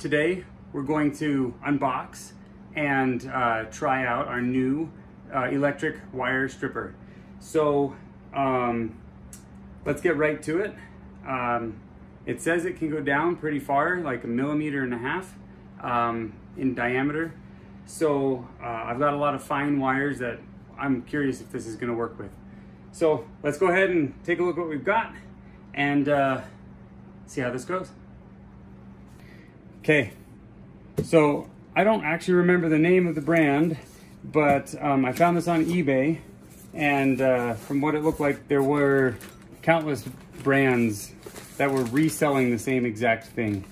Today we're going to unbox and try out our new electric wire stripper. So let's get right to it. It says it can go down pretty far, like 1.5 millimeters in diameter. So I've got a lot of fine wires that I'm curious if this is going to work with. So let's go ahead and take a look at what we've got and see how this goes. Okay, so I don't actually remember the name of the brand, but I found this on eBay, and from what it looked like, there were countless brands that were reselling the same exact thing.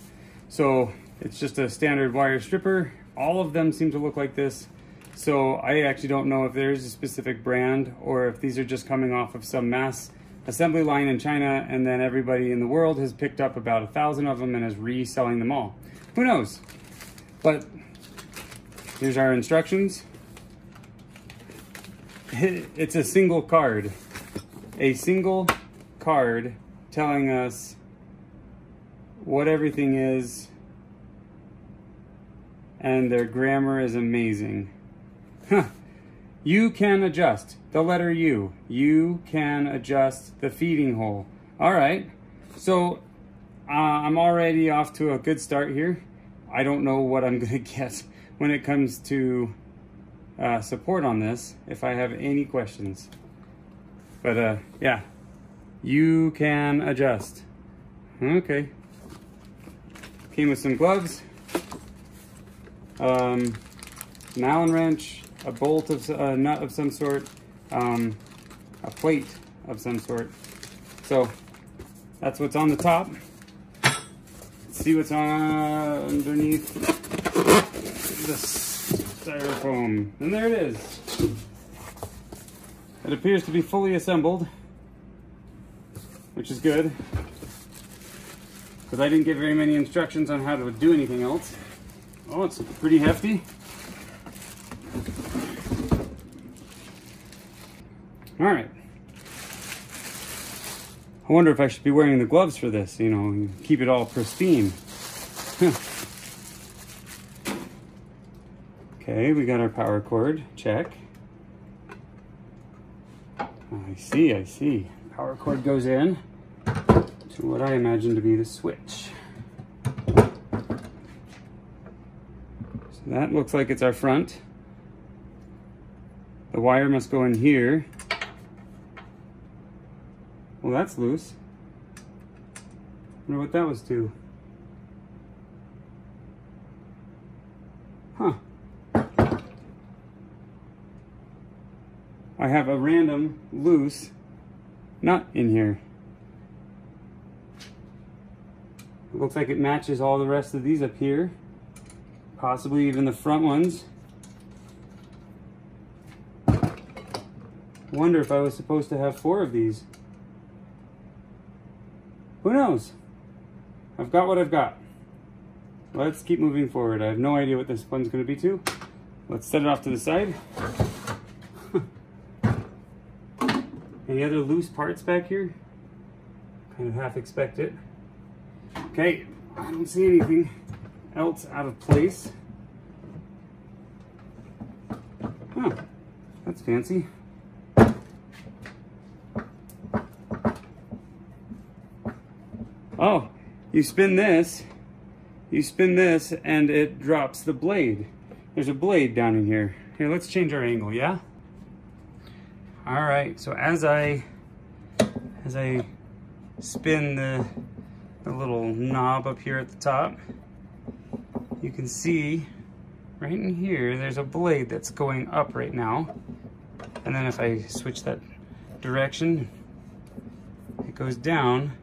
So it's just a standard wire stripper. All of them seem to look like this. So I actually don't know if there's a specific brand or if these are just coming off of some mass assembly line in China, and then everybody in the world has picked up about 1,000 of them and is reselling them all. Who knows? But here's our instructions. It's a single card. A single card telling us what everything is, and their grammar is amazing. Huh. You can adjust the letter U. You can adjust the feeding hole. All right. So I'm already off to a good start here. I don't know what I'm going to get when it comes to support on this, if I have any questions. But yeah, you can adjust. Okay. Came with some gloves, an Allen wrench, a bolt of a nut of some sort, a plate of some sort. So that's what's on the top. Let's see what's underneath the styrofoam. And there it is. It appears to be fully assembled, which is good, because I didn't get very many instructions on how to do anything else. Oh, it's pretty hefty. All right. I wonder if I should be wearing the gloves for this, you know, and keep it all pristine. Okay, we got our power cord, check. I see. Power cord goes in to what I imagine to be the switch. So that looks like it's our front. The wire must go in here. Well, that's loose. I wonder what that was to. Huh. I have a random loose nut in here. It looks like it matches all the rest of these up here. Possibly even the front ones. Wonder if I was supposed to have 4 of these. Who knows? I've got what I've got. Let's keep moving forward. I have no idea what this one's going to be too. Let's set it off to the side. Any other loose parts back here? Kind of half expect it. Okay, I don't see anything else out of place. Huh, that's fancy. Oh, you spin this, and it drops the blade. There's a blade down in here. Here, let's change our angle, yeah? All right, so as I spin the little knob up here at the top, you can see right in here, there's a blade that's going up right now. And then if I switch that direction, it goes down.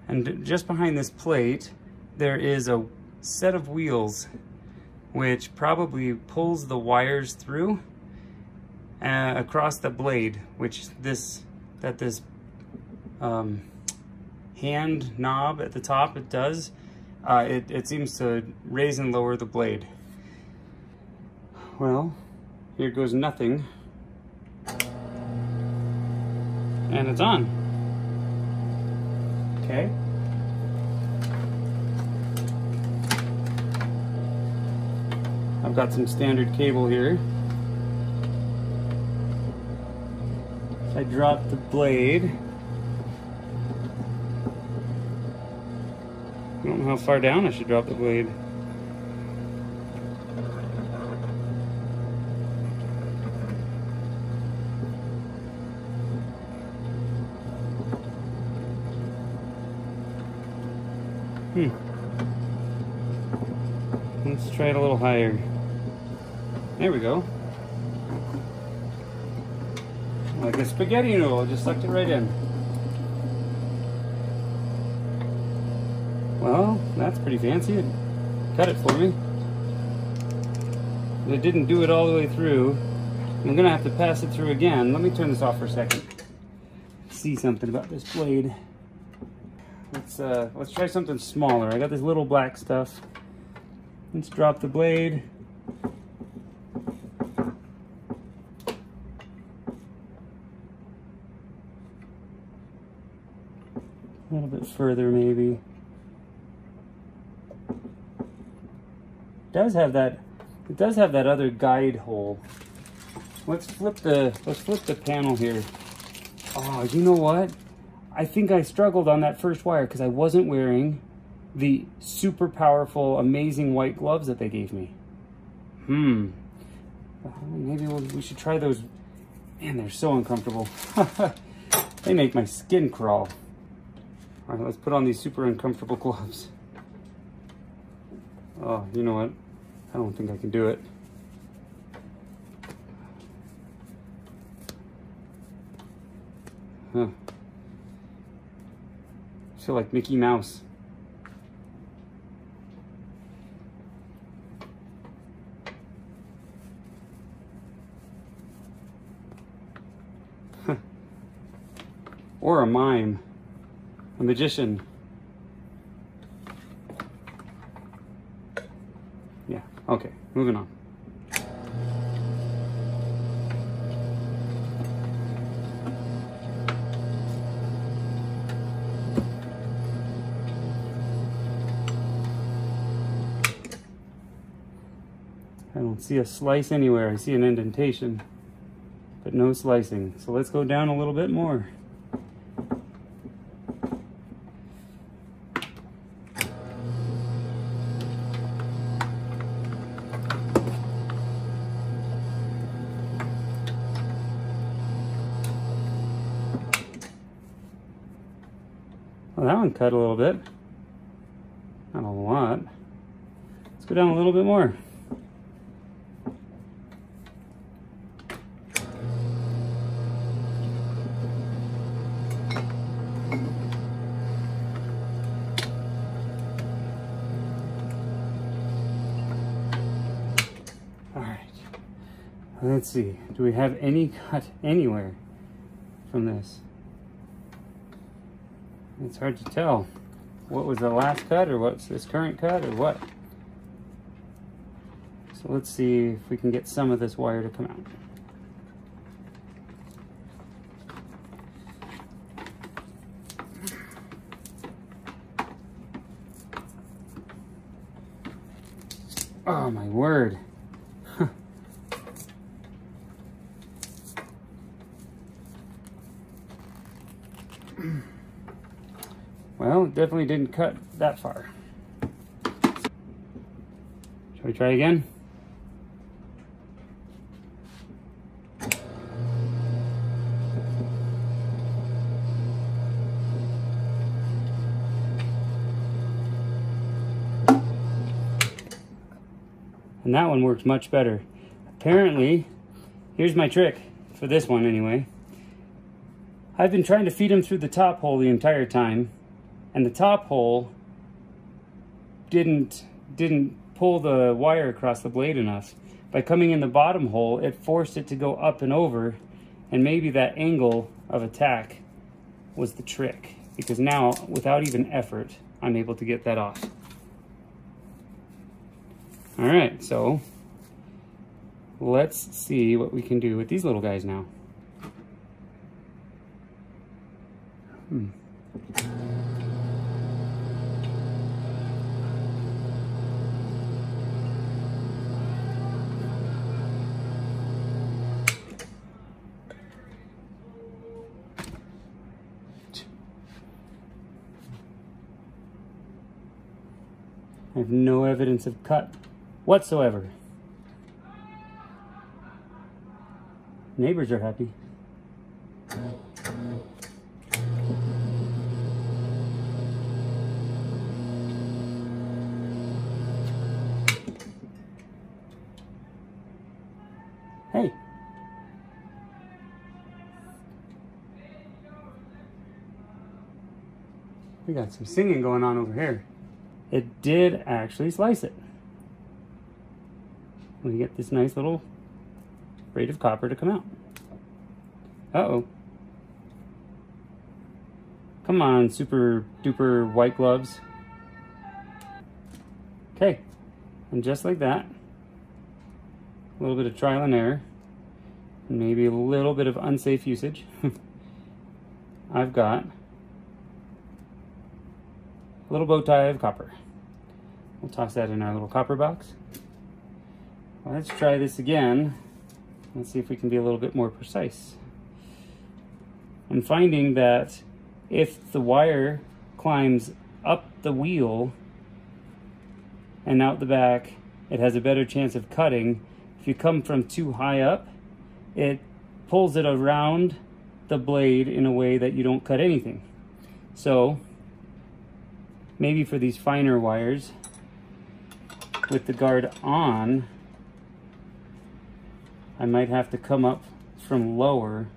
And just behind this plate, there is a set of wheels which probably pulls the wires through across the blade, which this hand knob at the top, it does. It seems to raise and lower the blade. Well, here goes nothing. And it's on. Okay. I've got some standard cable here. I dropped the blade. I don't know how far down I should drop the blade. Let's try it a little higher. There we go. Like a spaghetti noodle, just sucked it right in. Well, that's pretty fancy. It cut it for me. But it didn't do it all the way through. I'm gonna have to pass it through again. Let me turn this off for a second. See something about this blade. Let's try something smaller. I got this little black stuff. Let's drop the blade. A little bit further, maybe. It does have that other guide hole. Let's flip the panel here. Oh, you know what? I think I struggled on that first wire because I wasn't wearing the super powerful, amazing white gloves that they gave me. Maybe we should try those. Man, they're so uncomfortable. They make my skin crawl. All right, let's put on these super uncomfortable gloves. Oh, you know what? I don't think I can do it. Huh. I feel like Mickey Mouse. Or a mime. A magician. Yeah, okay, moving on. I don't see a slice anywhere. I see an indentation, but no slicing. So let's go down a little bit more. Well, that one cut a little bit. Not a lot. Let's go down a little bit more. All right. Let's see. Do we have any cut anywhere from this? It's hard to tell. What was the last cut or what's this current cut or what? So let's see if we can get some of this wire to come out. Oh my word. Well, it definitely didn't cut that far. Shall we try again? And that one works much better. Apparently, here's my trick for this one anyway. I've been trying to feed him through the top hole the entire time, and the top hole didn't pull the wire across the blade enough. By coming in the bottom hole, it forced it to go up and over, and maybe that angle of attack was the trick, because now, without even effort, I'm able to get that off. All right, so let's see what we can do with these little guys now. I have no evidence of cut whatsoever. Neighbors are happy. Hey. We got some singing going on over here. It did actually slice it. We get this nice little braid of copper to come out. Uh-oh. Come on, super duper white gloves. Okay, and just like that, a little bit of trial and error, maybe a little bit of unsafe usage. I've got a little bow tie of copper. We'll toss that in our little copper box. Well, let's try this again. Let's see if we can be a little bit more precise. I'm finding that if the wire climbs up the wheel and out the back, it has a better chance of cutting. If you come from too high up, it pulls it around the blade in a way that you don't cut anything. So maybe for these finer wires with the guard on, I might have to come up from lower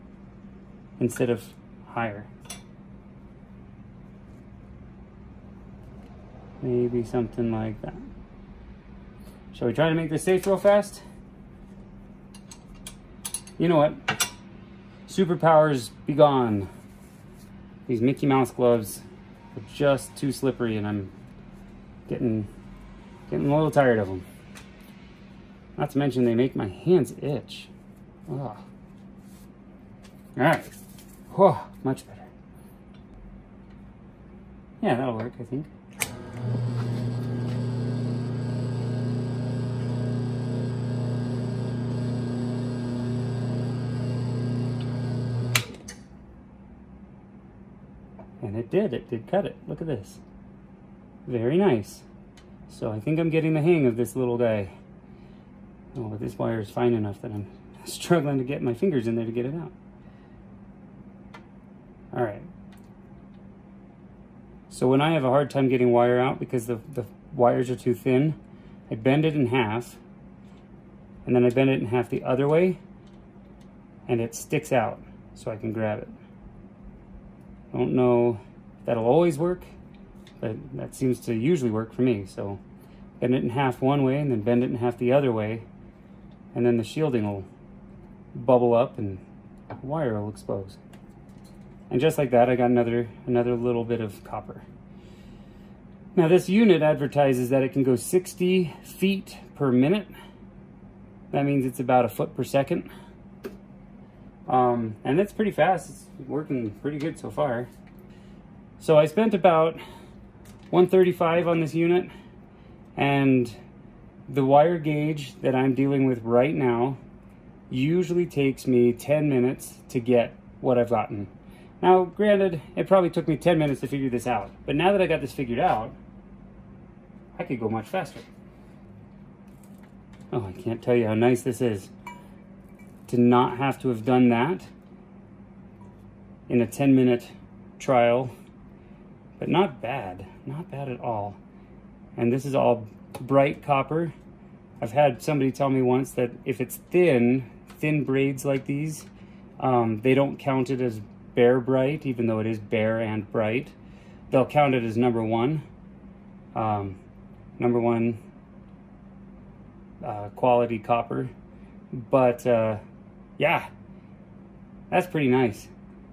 instead of higher. Maybe something like that. Shall we try to make this safe real fast? You know what? Superpowers be gone. These Mickey Mouse gloves are just too slippery and I'm getting a little tired of them. Not to mention they make my hands itch. Ugh. All right. Whew, much better. Yeah, that'll work, I think. And it did cut it. Look at this. Very nice. So I think I'm getting the hang of this little guy. Oh, but this wire is fine enough that I'm struggling to get my fingers in there to get it out. All right. So when I have a hard time getting wire out because the wires are too thin, I bend it in half, and then I bend it in half the other way, and it sticks out so I can grab it. I don't know if that'll always work, but that seems to usually work for me. So bend it in half one way and then bend it in half the other way, and then the shielding will bubble up and the wire will expose. And just like that, I got another little bit of copper. Now this unit advertises that it can go 60 feet per minute. That means it's about a foot per second. And it's pretty fast. It's working pretty good so far. So I spent about $135 on this unit, and the wire gauge that I'm dealing with right now usually takes me 10 minutes to get what I've gotten. Now, granted, it probably took me 10 minutes to figure this out, but now that I got this figured out, I could go much faster. Oh, I can't tell you how nice this is to not have to have done that in a 10-minute trial, but not bad at all. And this is all bright copper. I've had somebody tell me once that if it's thin braids like these, they don't count it as bare bright, even though it is bare and bright. They'll count it as number one quality copper. But yeah, that's pretty nice.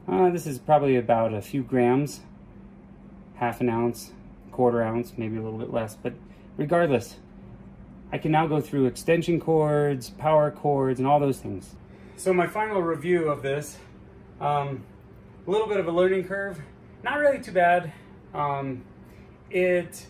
This is probably about a few grams, half an ounce, quarter ounce, maybe a little bit less, but regardless, I can now go through extension cords, power cords, and all those things. So my final review of this, a little bit of a learning curve, not really too bad. It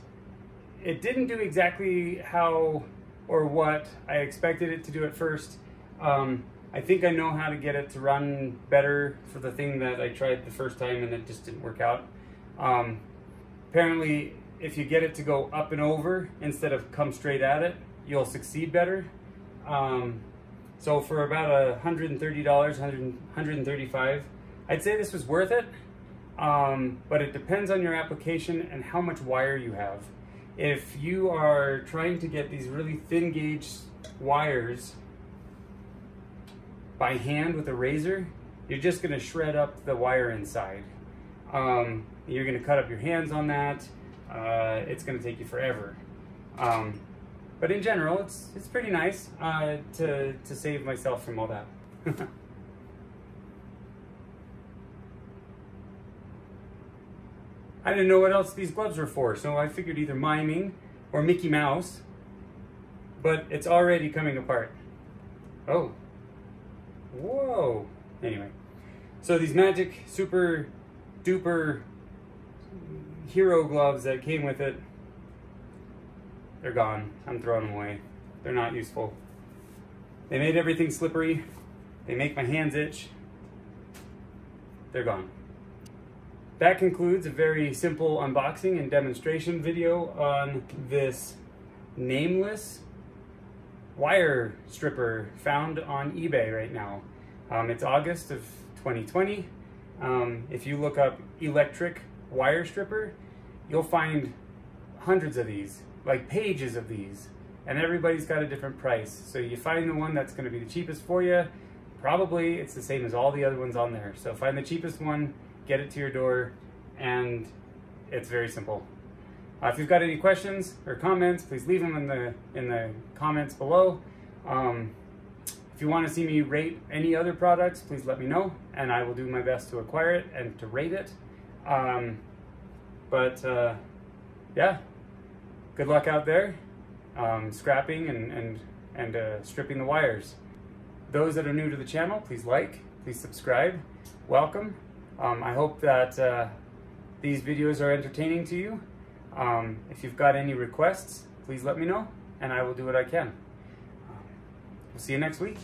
didn't do exactly how or what I expected it to do at first. I think I know how to get it to run better for the thing that I tried the first time and it just didn't work out. Apparently if you get it to go up and over instead of come straight at it, you'll succeed better. So for about $130, $135, I'd say this was worth it. But it depends on your application and how much wire you have. If you are trying to get these really thin gauge wires by hand with a razor, you're just going to shred up the wire inside. You're going to cut up your hands on that. It's going to take you forever. But in general, it's pretty nice to save myself from all that. I didn't know what else these gloves were for, so I figured either miming or Mickey Mouse, but it's already coming apart. Oh. Whoa. Anyway, so these magic super duper hero gloves that came with it, they're gone. I'm throwing them away. They're not useful. They made everything slippery. They make my hands itch. They're gone. That concludes a very simple unboxing and demonstration video on this nameless wire stripper found on eBay right now. It's August of 2020. If you look up electric wire stripper, you'll find hundreds of these, like pages of these, and everybody's got a different price. So you find the one that's going to be the cheapest for you. Probably it's the same as all the other ones on there. So find the cheapest one, get it to your door, and it's very simple. If you've got any questions or comments, please leave them in the comments below. If you want to see me rate any other products, please let me know, and I will do my best to acquire it and to rate it. Yeah, good luck out there, scrapping and stripping the wires. Those that are new to the channel, please like, please subscribe. Welcome. I hope that these videos are entertaining to you. If you've got any requests, please let me know, and I will do what I can. We'll see you next week.